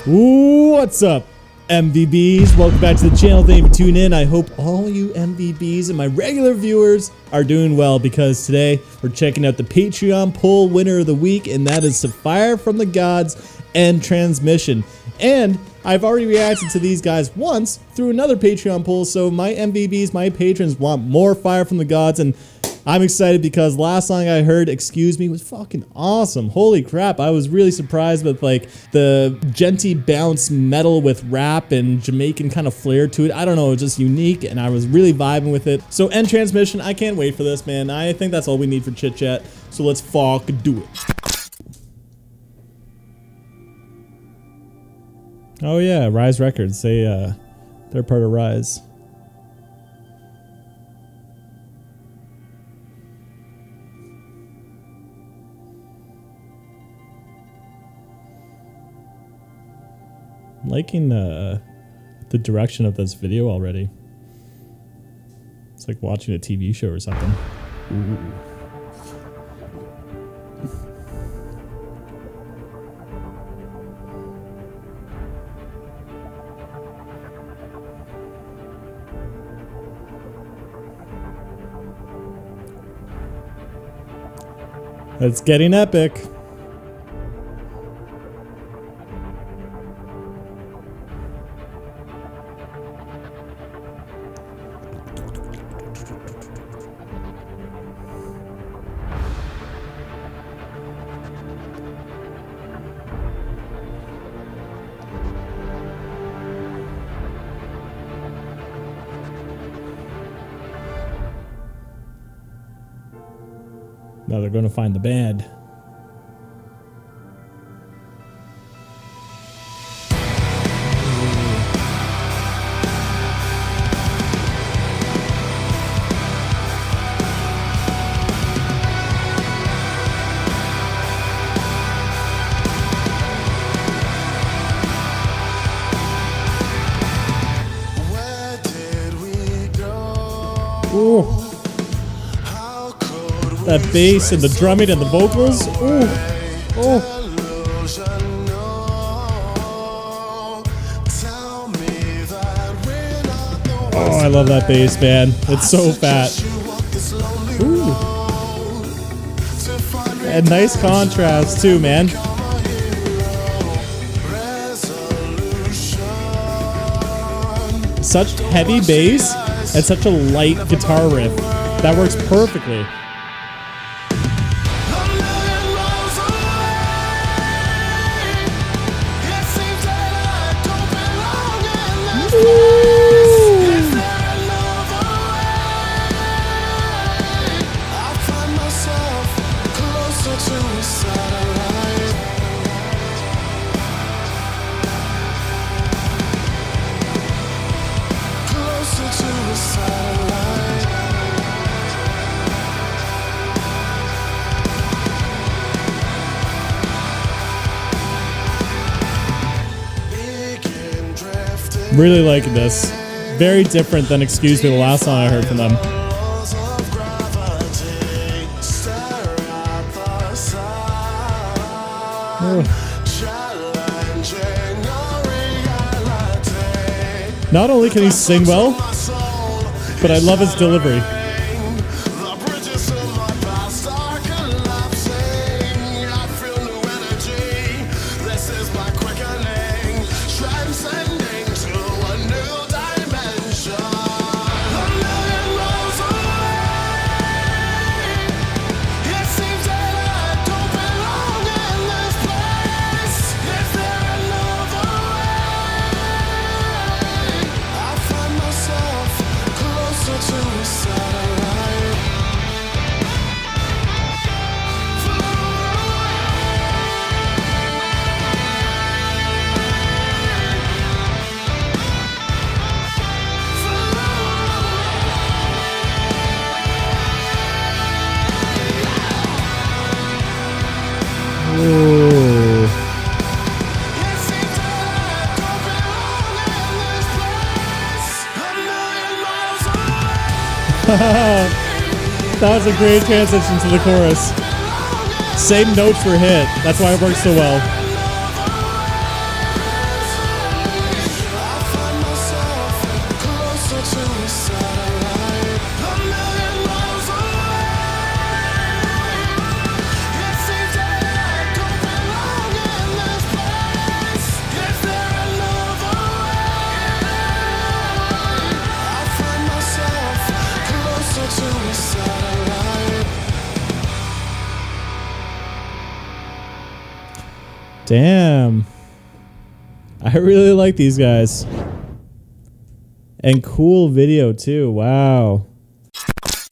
Ooh, what's up, MVBs? Welcome back to the channel. Thank you for tuning in. I hope all you MVBs and my regular viewers are doing well, because today we're checking out the Patreon poll winner of the week, and that is Fire from the Gods and Transmission. And I've already reacted to these guys once through another Patreon poll, so my MVBs, my patrons, want more Fire from the Gods, and I'm excited because last song I heard, Excuse Me, was fucking awesome. Holy crap, I was really surprised with like the genty bounce metal with rap and Jamaican kind of flair to it. I don't know, it was just unique and I was really vibing with it. So End Transmission, I can't wait for this, man. I think that's all we need for chit chat. So let's fuck do it. Oh yeah, Rise Records, they're part of Rise. I'm liking the direction of this video already. It's like watching a TV show or something. Ooh. It's getting epic. Now they're going to find the band. Ooh. That bass and the drumming and the vocals. Ooh. Oh. Oh, I love that bass, man. It's so fat. Ooh. And nice contrast too, man. Such heavy bass and such a light guitar riff. That works perfectly. Really liking this. Very different than Excuse Me, the last song I heard from them. Not only can he sing well, but I love his delivery. Ooh. That was a great transition to the chorus. Same notes were hit. That's why it works so well. Damn. I really like these guys. And cool video too. Wow.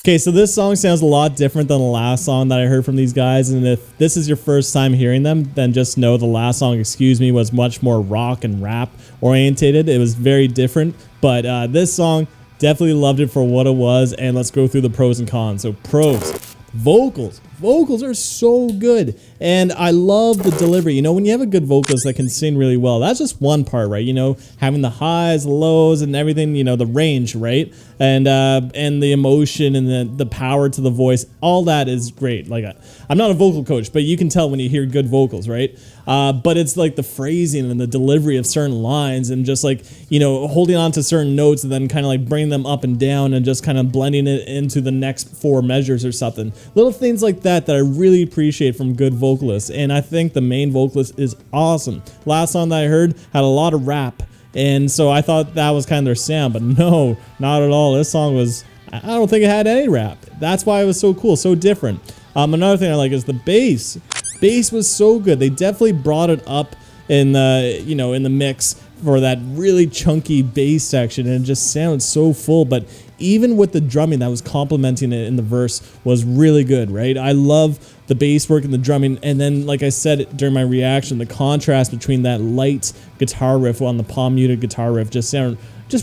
Okay, so this song sounds a lot different than the last song that I heard from these guys, and if this is your first time hearing them, then just know the last song, Excuse Me, was much more rock and rap orientated. It was very different, but this song, definitely loved it for what it was, and let's go through the pros and cons. So pros, vocals. Vocals are so good, and I love the delivery. You know, when you have a good vocalist that can sing really well, that's just one part, right? You know, having the highs, the lows, and everything, you know, the range, right? And the emotion and the power to the voice, all that is great. Like, I'm not a vocal coach, but you can tell when you hear good vocals, right? But it's like the phrasing and the delivery of certain lines, and just like, you know, holding on to certain notes and then kind of like bringing them up and down and just kind of blending it into the next 4 measures or something. Little things like that I really appreciate from good vocalists, and I think the main vocalist is awesome. Last song that I heard had a lot of rap, and so I thought that was kind of their sound, but no, not at all. This song was, I don't think it had any rap. That's why it was so cool, so different. Another thing I like is the bass. Bass was so good. They definitely brought it up in the, you know, in the mix for that really chunky bass section, and it just sounded so full. But even with the drumming that was complementing it in the verse was really good, right? I love the bass work and the drumming, and then, like I said during my reaction, the contrast between that light guitar riff on the palm muted guitar riff just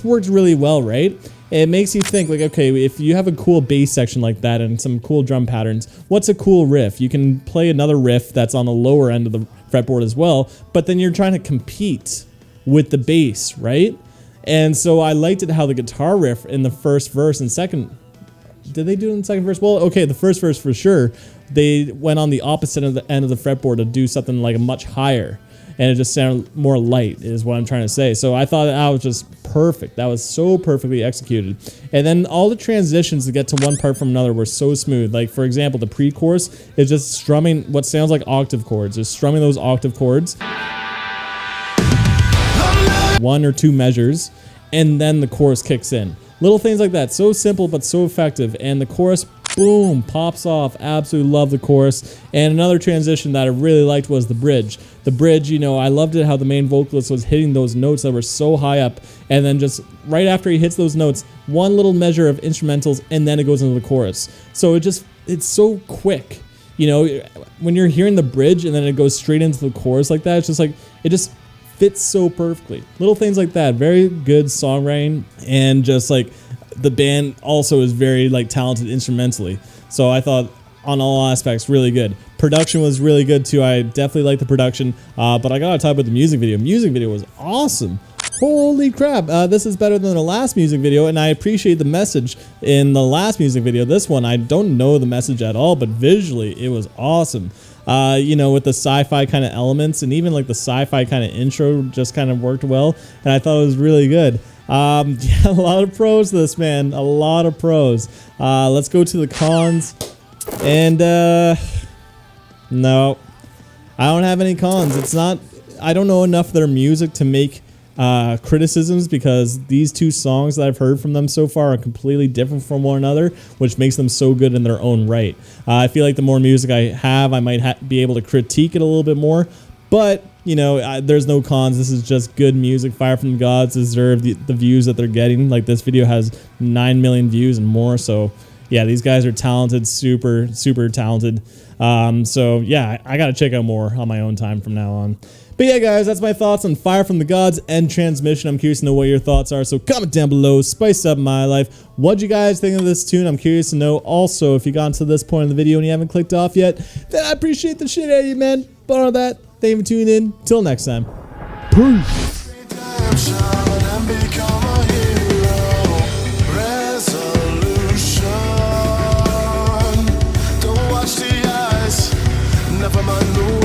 worked really well, right? It makes you think, like, okay, if you have a cool bass section like that and some cool drum patterns, what's a cool riff? You can play another riff that's on the lower end of the fretboard as well, but then you're trying to compete with the bass, right? And so I liked it how the guitar riff in the first verse and second, did they do it in the second verse? Well, okay, the first verse for sure, they went on the opposite of the end of the fretboard to do something like a much higher, and it just sounded more light is what I'm trying to say. So I thought that was just perfect. That was so perfectly executed. And then all the transitions to get to one part from another were so smooth. Like, for example, the pre-chorus is just strumming what sounds like octave chords, just strumming those octave chords, 1 or 2 measures, and then the chorus kicks in. Little things like that, so simple but so effective, and the chorus, boom, pops off. Absolutely love the chorus. And another transition that I really liked was the bridge. The bridge, you know, I loved it how the main vocalist was hitting those notes that were so high up, and then just right after he hits those notes, one little measure of instrumentals, and then it goes into the chorus. So it's so quick. You know, when you're hearing the bridge and then it goes straight into the chorus like that, it's just like, it just fits so perfectly. Little things like that. Very good songwriting, and just like the band also is very like talented instrumentally. So I thought on all aspects really good. Production was really good too. I definitely like the production, but I gotta talk about the music video. Music video was awesome. Holy crap, this is better than the last music video, and I appreciate the message in the last music video. This one, I don't know the message at all, but visually it was awesome. You know, with the sci-fi kind of elements, and even like the sci-fi kind of intro just kind of worked well, and I thought it was really good. Yeah, a lot of pros to this, man, a lot of pros. Let's go to the cons, and no, I don't have any cons. It's not, I don't know enough of their music to make criticisms, because these 2 songs that I've heard from them so far are completely different from one another, which makes them so good in their own right. I feel like the more music I have, I might be able to critique it a little bit more, but you know, there's no cons. This is just good music. Fire from the Gods deserve the views that they're getting. Like, this video has 9 million views and more, so yeah, these guys are talented, super talented. So yeah, I gotta check out more on my own time from now on. But yeah, guys, that's my thoughts on Fire from the Gods and Transmission. I'm curious to know what your thoughts are, so comment down below, spice up my life. What'd you guys think of this tune? I'm curious to know. Also, if you got to this point in the video and you haven't clicked off yet, then I appreciate the shit out of you, man. But on that, thank you for tuning in. Till next time. Peace. Never mind.